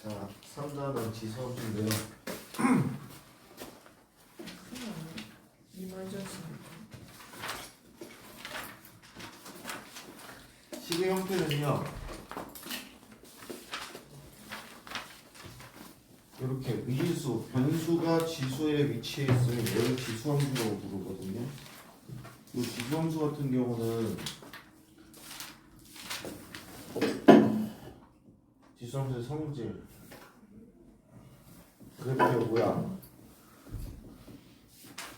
자, 3단원 지수함수인데요. 식의 형태는요, 이렇게 미지수, 변수가 지수에 위치해 있으면 얘를 지수함수라고 부르거든요. 이 지수함수 같은 경우는 지수함수의 성질, 그래프의 모양,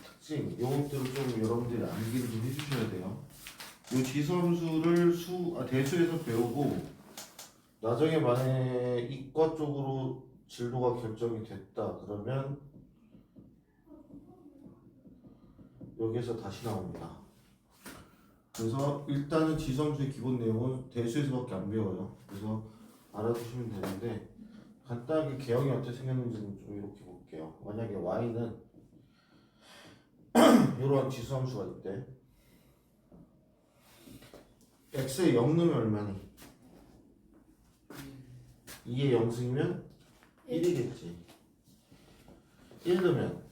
특징, 이것들을 좀 여러분들이 암기를 좀 해주셔야 돼요. 이 지수함수를 대수에서 배우고 나중에 만약에 이과 쪽으로 진로가 결정이 됐다 그러면 여기에서 다시 나옵니다. 그래서 일단은 지수함수의 기본 내용은 대수에서밖에 안 배워요. 그래서 알아두시면 되는데 간단하게 개형이 어떻게 생겼는지는 좀 이렇게 볼게요. 만약에 y는 이러한 지수함수가 있대. x에 0 넣으면 얼마니? 2에 0승이면 1이겠지. 1 넣으면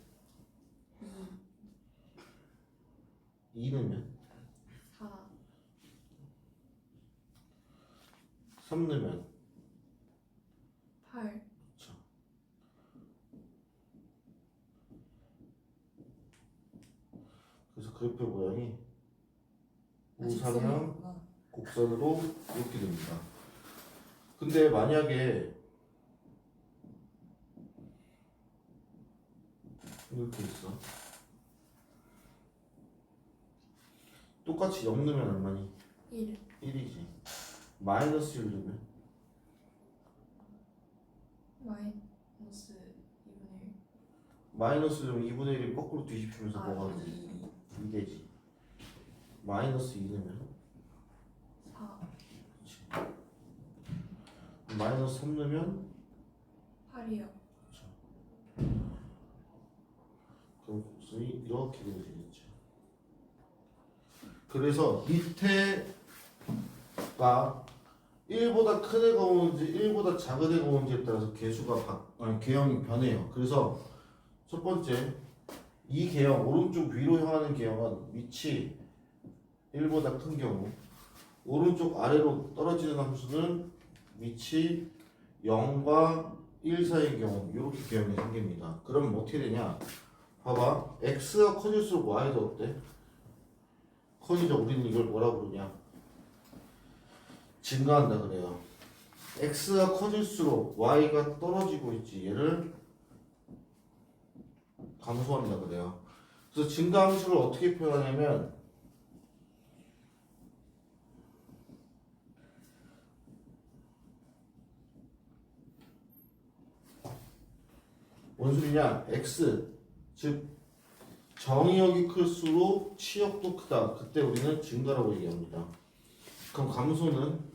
2 넣으면 4 3 넣으면 8 그렇죠. 그래서 그래프의 모양이 우상향 곡선으로 이렇게 됩니다. 근데 만약에 이렇게 있어. 똑같이 0 넣으면 얼마니? 1 1이지. 마이너스 1 넣으면 마이너스 2분의 1 마이너스 2분의 1이 거꾸로 뒤집히면서 뭐가 되지? 2 되지. 마이너스 2 넣으면 4 마이너스 3 넣으면 8이요. 그럼 곱선이 이렇게 되겠죠. 그래서 밑에가 1보다 큰 애가 오는지 1보다 작은 애가 오는지에 따라서 개형이 변해요. 그래서 첫 번째 이 개형 오른쪽 위로 향하는 개형은 위치 1보다 큰 경우, 오른쪽 아래로 떨어지는 함수는 위치 0과 1 사이의 경우 이렇게 개형이 생깁니다. 그러면 어떻게 되냐? 봐봐, x가 커질수록 y도 어때? 커지죠. 우리는 이걸 뭐라 부르냐? 증가한다 그래요. x가 커질수록 y가 떨어지고 있지. 얘를 감소한다 그래요. 그래서 증가함수를 어떻게 표현하냐면 뭔 소리냐? x 즉 정의역이 클수록 치역도 크다. 그때 우리는 증가라고 얘기합니다. 그럼 감소는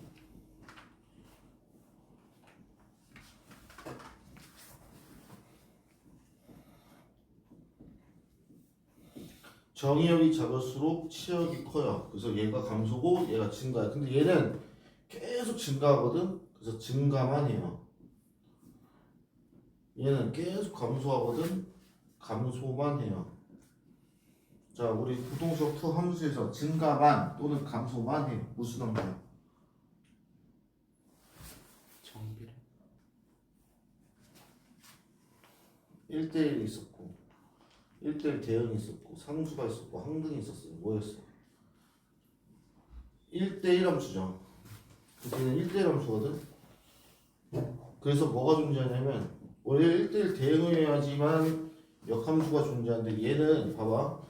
정의역이 작을수록 치역이 커요. 그래서 얘가 감소고 얘가 증가해. 근데 얘는 계속 증가하거든. 그래서 증가만 해요. 얘는 계속 감소하거든. 감소만 해요. 자, 우리 부동식 투 함수에서 증가만 또는 감소만 해. 무슨 함수야? 정비례 1대1이 있었고 1대1 대응이 있었고 상수가 있었고 항등이 있었어요. 뭐였어? 1대1 함수죠. 그때는 1대1 함수거든. 그래서 뭐가 존재하냐면 원래 1대1 대응해야지만 역함수가 존재하는데 얘는 봐봐.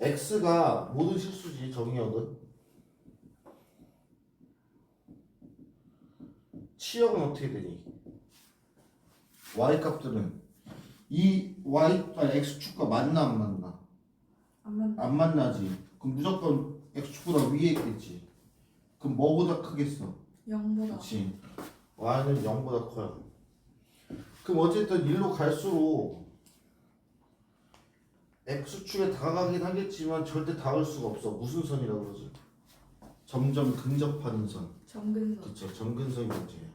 x가 모든 실수지. 정의역은 치역은 어떻게 되니? y 값들은 이 x축과 만나 안 만나? 안 맞나? 안 만나지. 그럼 무조건 x축보다 위에 있겠지. 그럼 뭐보다 크겠어? 0보다 그렇지. y는 0보다 커요. 그럼 어쨌든 1로 갈수록 x축에 다가가긴 하겠지만 절대 닿을 수가 없어. 무슨 선이라고 그러지? 점점 근접하는 선. 정근선 그쵸. 점근선이 문제예요.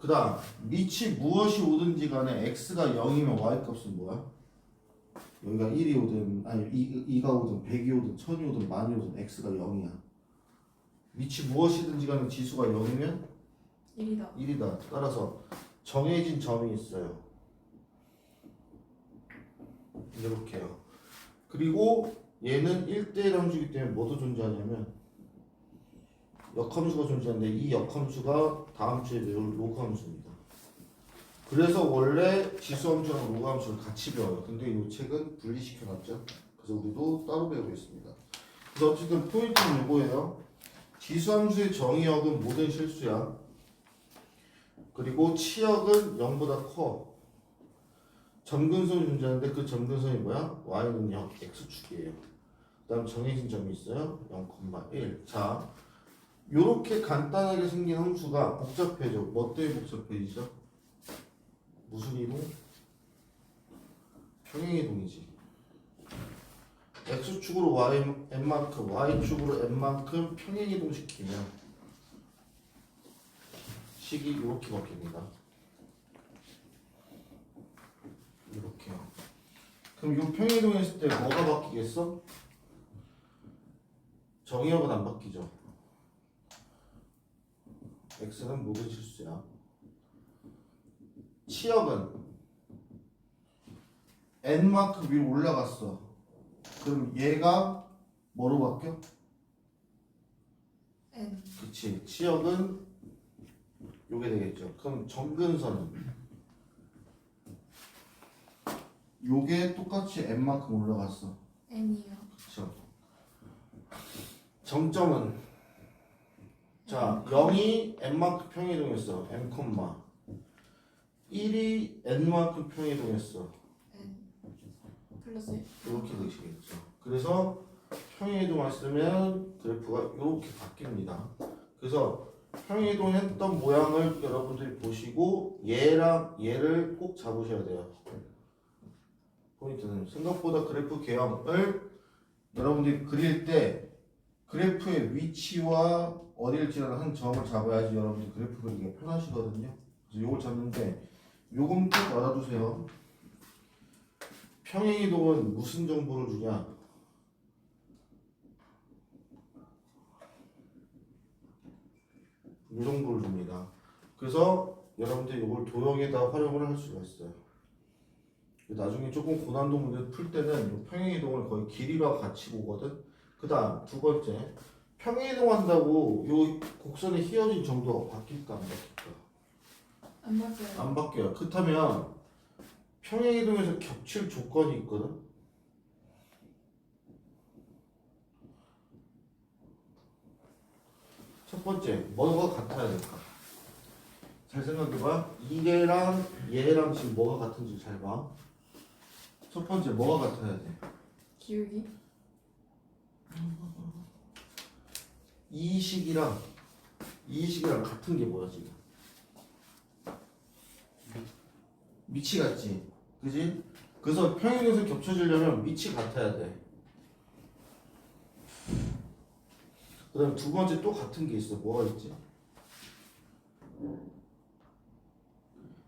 그 다음 밑이 무엇이 오든지 간에 x가 0이면 y 값은 뭐야? 여기가 1이 오든 아니 2가 오든 100이 오든 1000이 오든 10,000이 오든 x가 0이야. 밑이 무엇이든지 간에 지수가 0이면 1이다. 1이다. 따라서 정해진 점이 있어요. 이렇게요. 그리고 얘는 1대1 함수이기 때문에 뭐도 존재하냐면 역함수가 존재하는데 이 역함수가 다음 주에 배울 로그 함수입니다. 그래서 원래 지수 함수랑 로그 함수를 같이 배워요. 근데 이 책은 분리시켜 놨죠. 그래서 우리도 따로 배우겠습니다. 그래서 어쨌든 포인트는 이거예요. 지수 함수의 정의역은 모든 실수야. 그리고 치역은 0보다 커. 점근선이 존재하는데 그 점근선이 뭐야? y는 x축이에요. 그 다음 정해진 점이 있어요. 0,1. 자, 요렇게 간단하게 생긴 함수가 복잡해져. 뭐 때문에 복잡해지죠? 무슨 이동? 평행이동이지. x축으로 n만큼, y축으로 n만큼 평행이동시키면 식이 이렇게 바뀝니다. 이렇게요. 그럼 이 평행이동했을 때 뭐가 바뀌겠어? 정의역은 안 바뀌죠. x는 모든 실수야. 치역은 n만큼 위로 올라갔어. 그럼 얘가 뭐로 바뀌어? N. 그치. 치역은 요게 되겠죠. 그럼 정근선은 요게 똑같이 n만큼 올라갔어. N이요. 그쵸. 정점은 자 0이 n만큼 평이동했어. n, 1이 n만큼 평이동했어. N. 플러스 이렇게 되시겠죠. 그래서 평이동했으면 그래프가 이렇게 바뀝니다. 그래서 평이동했던 모양을 여러분들이 보시고 얘랑 얘를 꼭 잡으셔야 돼요. 포인트는 생각보다 그래프 개형을 여러분들이 그릴 때 그래프의 위치와 어디를 지나는 한 점을 잡아야지 여러분들이 그래프 그리기가 편하시거든요. 그래서 이걸 잡는데 요금 꼭 알아두세요. 평행이동은 무슨 정보를 주냐? 이 정보를 줍니다. 그래서 여러분들이 이걸 도형에다 활용을 할 수가 있어요. 나중에 조금 고난도 문제 풀 때는 평행이동을 거의 길이와 같이 보거든. 그 다음 두 번째, 평행이동한다고 요 곡선의 휘어진 정도가 바뀔까 안 바뀔까? 안 바뀌어요. 안 바뀌어요. 그렇다면 평행이동에서 겹칠 조건이 있거든. 첫 번째, 뭐가 같아야 될까? 잘 생각해봐. 얘랑 얘랑 지금 뭐가 같은지 잘 봐. 첫 번째, 뭐가 같아야 돼? 기울기. 이 식이랑 같은 게 뭐야 지금? 밑이 같지, 그지? 그래서 평행에서 겹쳐지려면 밑이 같아야 돼. 그다음 두 번째 또 같은 게 있어. 뭐가 있지?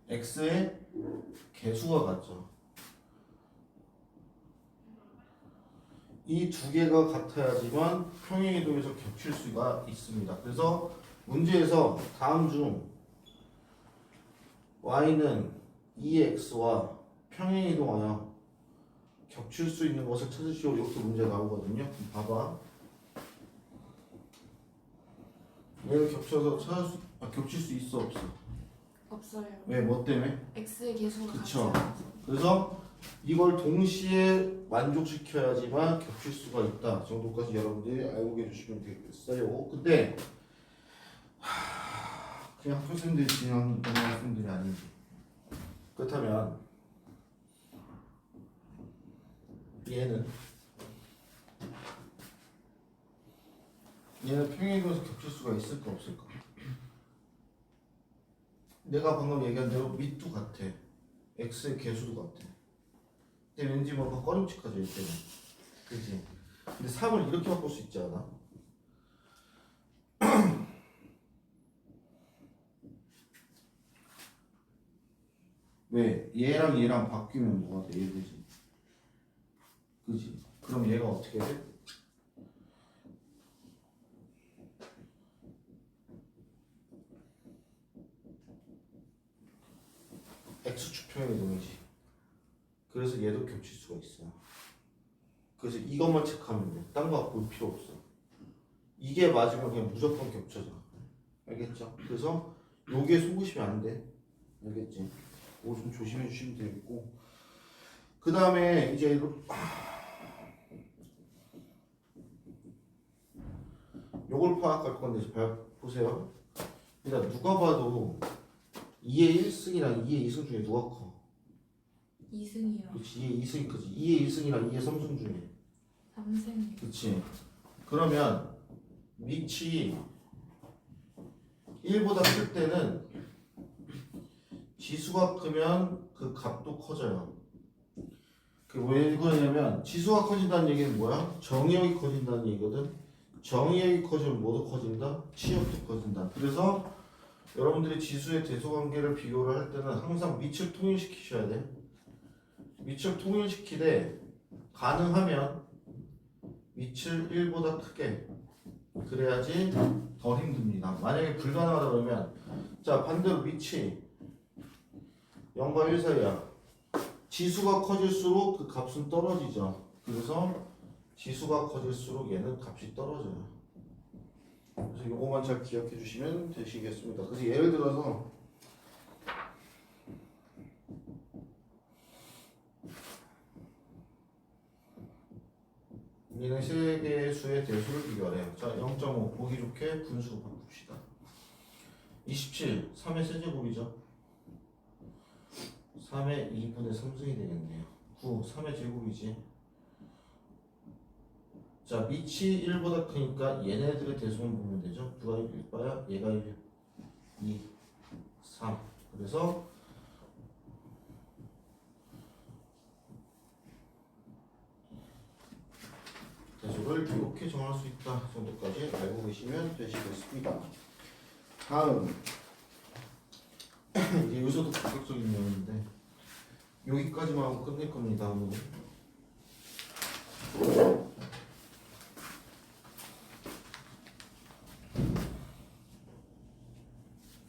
x의 개수가 같죠. 이 두 개가 같아야지만 평행이동에서 겹칠 수가 있습니다. 그래서 문제에서 다음 중 y는 2x와 평행이동하여 겹칠 수 있는 것을 찾으시오. 이렇게 문제 나오거든요. 봐봐. 얘를 겹쳐서 겹칠 수 있어 없어? 없어요. 왜? 뭐 때문에? X의 개수가 그쵸. 같지 않아서. 그래서 이걸 동시에 만족시켜야지만 겹칠 수가 있다 정도까지 여러분들이 알고 계시면 되겠어요. 근데 그냥 학교생들이 그냥 그런 학생들이 아니지. 그렇다면 얘는 평행이동에서 겹칠 수가 있을까 없을까? 내가 방금 얘기한 대로 밑도 같아. x의 개수도 같아. 근데 왠지 뭔가 꺼림칙하죠 이때는. 그치? 근데 3을 이렇게 바꿀 수 있지 않아? 왜? 얘랑 얘랑 바뀌면 뭐가 돼? 얘 되지. 그지? 그럼 얘가 어떻게 돼? X축표의 이동이지. 그래서 얘도 겹칠 수가 있어요. 그래서 이것만 체크하면 돼. 딴 거 볼 필요 없어. 이게 맞으면 그냥 무조건 겹쳐져. 알겠죠? 그래서 요게 속으시면 안 돼. 알겠지? 이거 좀 조심해 주시면 되겠고. 그 다음에 이제 요걸 파악할 건데 보세요. 일단 누가 봐도 2의 1승이랑 2의 2승 중에 누가 커? 2승이요. 그렇지. 2의 2승이 크지. 2의 1승이랑 2의 3승 중에. 3승이요. 그렇지. 그러면 밑이 1보다 클 때는 지수가 크면 그 값도 커져요. 그 왜 그러냐면 지수가 커진다는 얘기는 뭐야? 정의역이 커진다는 얘기거든. 정의역이 커지면 뭐도 커진다? 치역도 커진다. 그래서 여러분들이 지수의 대소관계를 비교를 할 때는 항상 밑을 통일시키셔야 돼. 밑을 통일시키되 가능하면 밑을 1보다 크게 그래야지 덜 힘듭니다. 만약에 불가능하다 그러면 자 반대로 밑이 0과 1 사이야. 지수가 커질수록 그 값은 떨어지죠. 그래서 지수가 커질수록 얘는 값이 떨어져요. 그래서 이거만 잘 기억해 주시면 되시겠습니다. 그래서 예를 들어서 얘는 세 개의 수의 대수를 비교하래요. 자, 0.5 보기 좋게 분수 바꿉시다. 27, 3의 세제곱이죠. 3의 2분의 3승이 되겠네요. 9, 3의 제곱이지. 자, 밑이 1보다 크니까 얘네들의 대수만 보면 되죠. 누가 1바야? 얘가 1, 2, 3. 그래서 대수를 이렇게 정할 수 있다 정도까지 알고 계시면 되시겠습니다. 다음 이제 여기서도 본격적인 내용인데 여기까지만 하고 끝낼 겁니다. 오늘.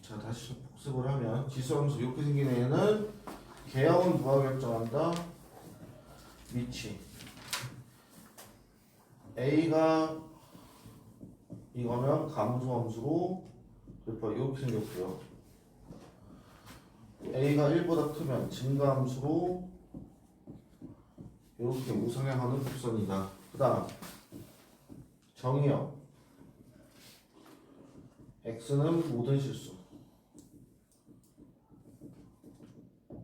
자, 다시 좀 복습을 하면 지수함수 이렇게 생긴 애는 개형은 누가 결정한다? 위치. A가 이거면 감소함수로 그래프 이렇게 생겼고요. A가 1보다 크면 증가함수로 이렇게 우상향하는 곡선이다. 그 다음 정의역 X는 모든 실수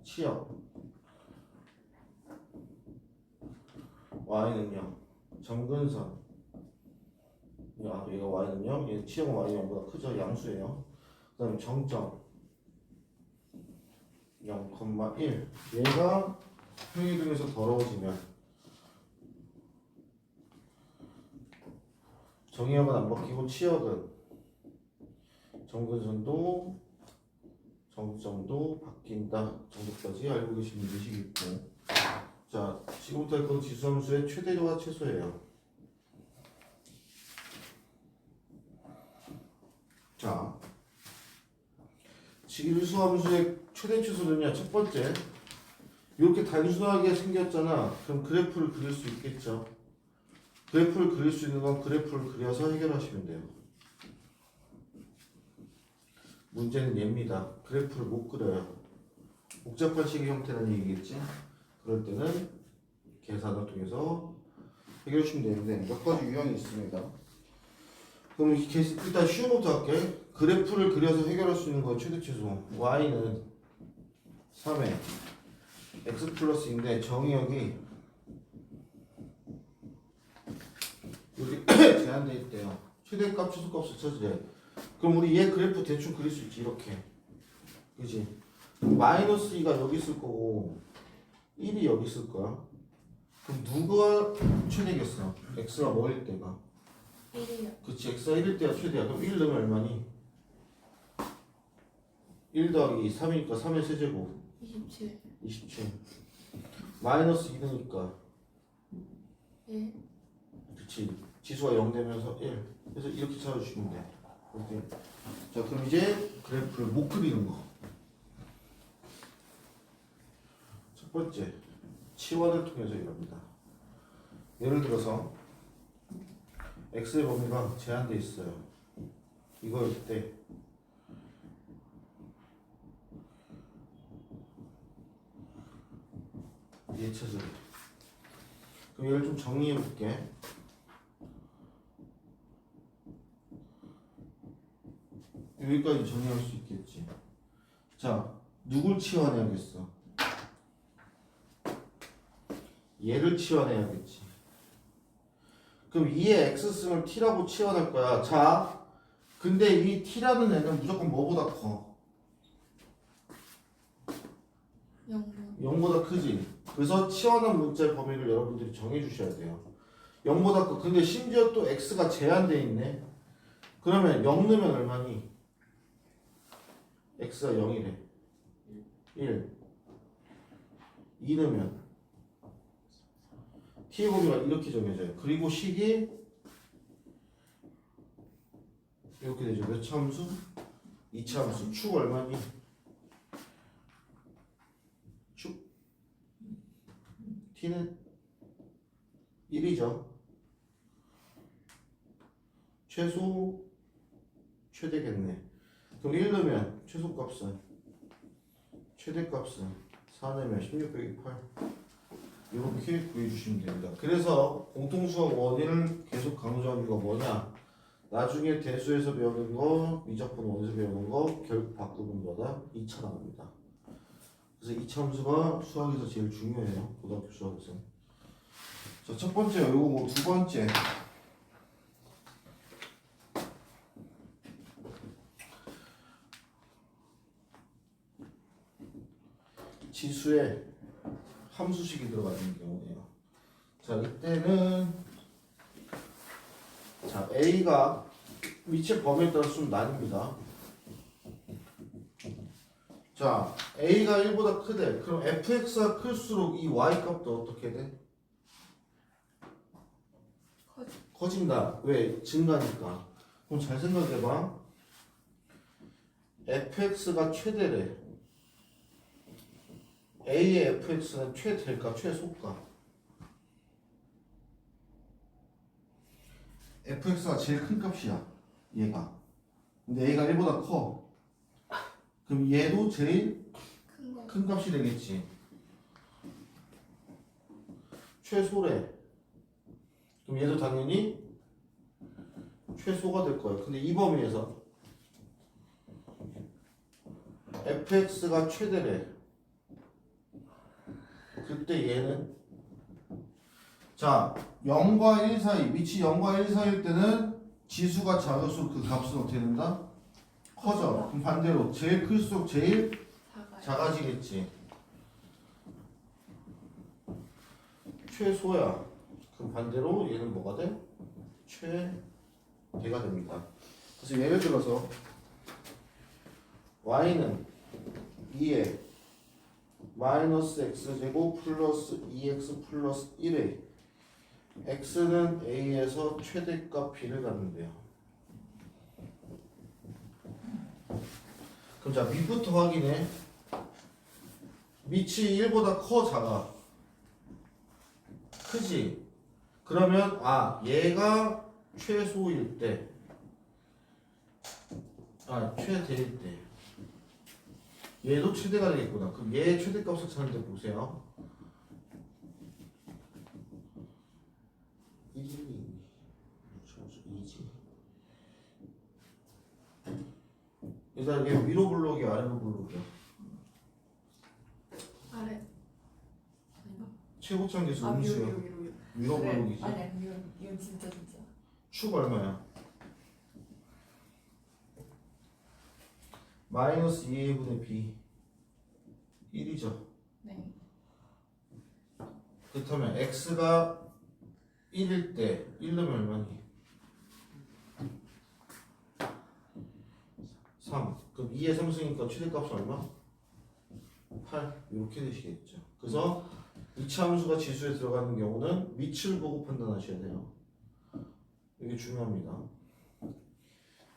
치역 Y는요 정근선 야 얘가 Y는요 얘 치역은 Y는 0보다 크죠. 양수예요. 그 다음에 정점 0,1 얘가 평이등에서 더러워지면 정의역은 안 바뀌고 치역은 정근선도 정점도 바뀐다 정도까지 알고 계시면 되시겠고. 자, 지금부터 할 건 지수함수의 최대와 최소예요. 자, 지수함수의 최대 최소는요. 첫 번째, 이렇게 단순하게 생겼잖아. 그럼 그래프를 그릴 수 있겠죠. 그래프를 그릴 수 있는 건 그래프를 그려서 해결하시면 돼요. 문제는 얘입니다. 그래프를 못 그려요. 복잡한 식의 형태라는 얘기겠지. 그럴 때는 계산을 통해서 해결해 주시면 되는데 몇 가지 유형이 있습니다. 그럼 일단 쉬운 것부터 할게. 그래프를 그려서 해결할 수 있는 건 최대 최소. y는 3의 x 플러스인데 정의역이 이렇게 제한되어 있대요. 최대값 최소값을 찾으래. 그럼 우리 얘 그래프 대충 그릴 수 있지. 이렇게 그지? 마이너스 2가 여기 있을 거고 1이 여기 있을 거야. 그럼 누가 최대겠어? x가 뭐일 때가? 1이요. 그치, x가 1일 때가 최대야. 그럼 1 넣으면 얼마니? 1 더하기 3이니까 3의 세제곱 27. 27. 마이너스 2니까. 1. 그치. 지수가 0 되면서 1. 그래서 이렇게 찾아주시면 돼. 이렇게. 자, 그럼 이제 그래프를 못 그리는 거. 첫 번째, 치환을 통해서 이럽니다. 예를 들어서 x의 범위가 제한돼 있어요. 이거일 때 예차적으로. 그럼 얘를 좀 정리해 볼게. 여기까지 정리할 수 있겠지. 자, 누굴 치환해야겠어? 얘를 치환해야겠지. 그럼 2에 x 쓰면 t라고 치환할 거야. 자, 근데 이 t라는 애는 무조건 뭐보다 커? 0분. 0보다 크지. 그래서 치환한 문자의 범위를 여러분들이 정해 주셔야 돼요. 0보다 커. 근데 심지어 또 x가 제한돼 있네. 그러면 0 넣으면 얼마니? x가 0이래. 1. 2 넣으면 t의 범위가 이렇게 정해져요. 그리고 식이 이렇게 되죠. 몇 차함수? 2차함수. 축 얼마니? 축 t는 1이죠. 최소 최대겠네. 그럼 1 넣으면 최소값은 최대값은 4 넣으면 16 빼기 8 이렇게 구해주시면 됩니다. 그래서 공통수학 원인을 계속 강조하는 이유가 뭐냐? 나중에 대수에서 배우는 거, 미적분 원에서 배우는 거 결국 바꾸는 거다 2차 나옵니다. 그래서 2차 함수가 수학에서 제일 중요해요. 고등학교 수학에서. 자, 첫 번째 요거 뭐 두 번째 지수에 함수식이 들어가는 경우예요. 자, 이때는 자, A가 위치 범위에 따라 좀 나뉩니다. 자, A가 1보다 크대. 그럼 fx가 클수록 이 y 값도 어떻게 돼? 커진다. 왜? 증가니까. 그럼 잘 생각해봐. fx가 최대래. A의 fx는 최대일까? 최소가? fx가 제일 큰 값이야. 얘가. 근데 A가 1보다 커. 그럼 얘도 제일 큰 거. 큰 값이 되겠지. 최소래. 그럼 얘도 당연히 최소가 될 거예요. 근데 이 범위에서 fx가 최대래. 그때 얘는 자 0과 1 사이 위치 0과 1 사이일 때는 지수가 작을수록 그 값은 어떻게 된다? 커져. 그럼 반대로 제일 클수록 제일 작아요. 작아지겠지. 최소야. 그럼 반대로 얘는 뭐가 돼? 최대가 됩니다. 그래서 예를 들어서 y는 2에 마이너스 x제곱 플러스 2x 플러스 1에 x는 a에서 최대값 b를 갖는데요. 그럼 자 밑부터 확인해. 밑이 1보다 커 작아? 크지? 그러면 아 얘가 최소일 때 최대일 때 얘도 최대가 되겠구나. 그럼 얘의 최대값을 찾는데 보세요. 1이 2지. 일단 이게 위로 블록이야 아래로 블록이야? 아래. 아닌가? 최고점 계수 아, 음수야. 위로. 위로 그래. 블록이지. 아니, 이건 진짜. 축 얼마야? 마이너스 2a분의 b 1이죠. 네. 그렇다면 x가 1일 때 1 넣으면 얼마니? 3. 그럼 2의 3승이니까 최대값은 얼마? 8 이렇게 되시겠죠. 그래서 이차 함수가 지수에 들어가는 경우는 위치를 보고 판단하셔야 돼요. 이게 중요합니다.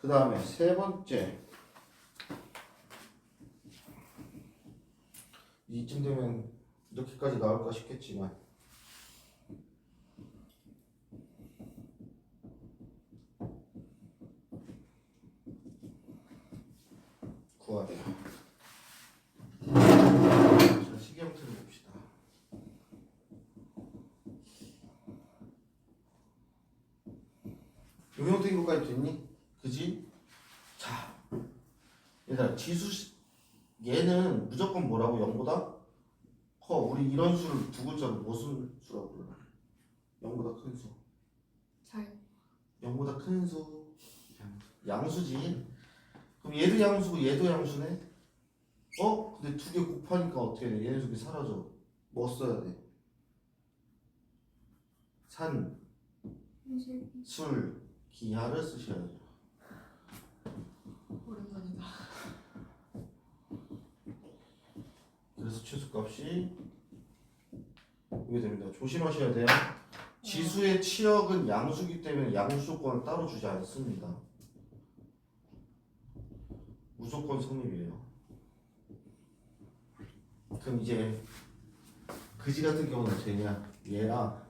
그 다음에 세 번째, 이쯤 되면 이렇게까지 나올까 싶겠지만 구하래요. 자, 식형태를 봅시다. 요 형태인 것까지 됐니? 그지? 자, 얘들아, 얘는 무조건 뭐라고? 0보다 커. 우리 이런 수를 두 글자로 무슨 수라고 불러? 0보다 큰 수. 잘 0보다 큰 수. 양수지. 그럼 얘도 양수고 얘도 양수네? 근데 두 개 곱하니까 어떻게 돼? 얘네 두 개 사라져. 뭐 써야 돼? 산, 현실 술, 기하를 쓰셔야죠. 오랜만이다. 그래서 최소값이 이게 됩니다. 조심하셔야 돼요. 지수의 치역은 양수기 때문에 양수 조건을 따로 주지 않습니다. 무조건 성립이에요. 그럼 이제 그지 같은 경우는 되냐? 얘가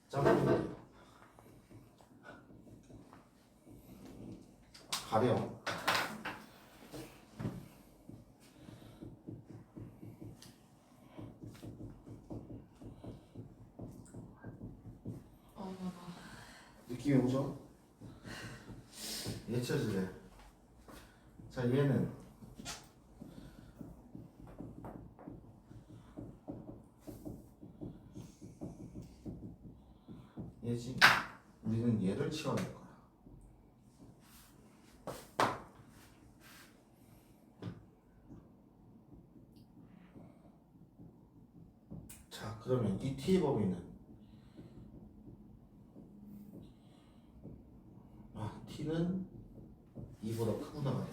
짝꿍이에요. 가령 느낌이 오죠? 얘 찾으래. 자, 얘는 얘지. 우리는 얘를 치워낼 거야. 자, 그러면 이 t의 범위는 t는 2보다 크구나.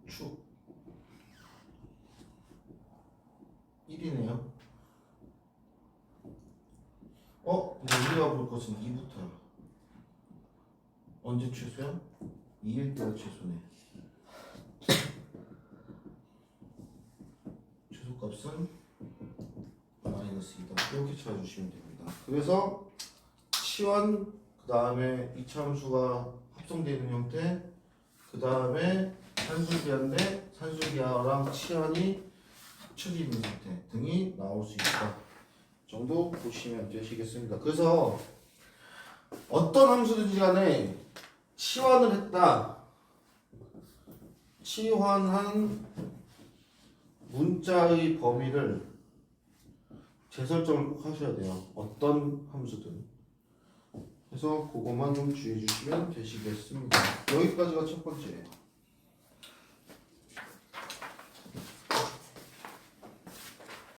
축 1이네요. 이제 우리가 볼 것은 2부터야. 언제 최소야? 2일 때가 최소네. 최소값은 마이너스 2다. 이렇게 찾아주시면 됩니다. 그래서 치환, 그 다음에 이차함수가 합성되는 형태, 그 다음에 산술기하인데 산술기하랑 치환이 합쳐져 있는 상태 등이 나올 수 있다 정도 보시면 되시겠습니다. 그래서 어떤 함수든지 간에 치환을 했다, 치환한 문자의 범위를 재설정을 꼭 하셔야 돼요. 어떤 함수든. 그래서 그것만 좀 주의해 주시면 되시겠습니다. 여기까지가 첫 번째예요.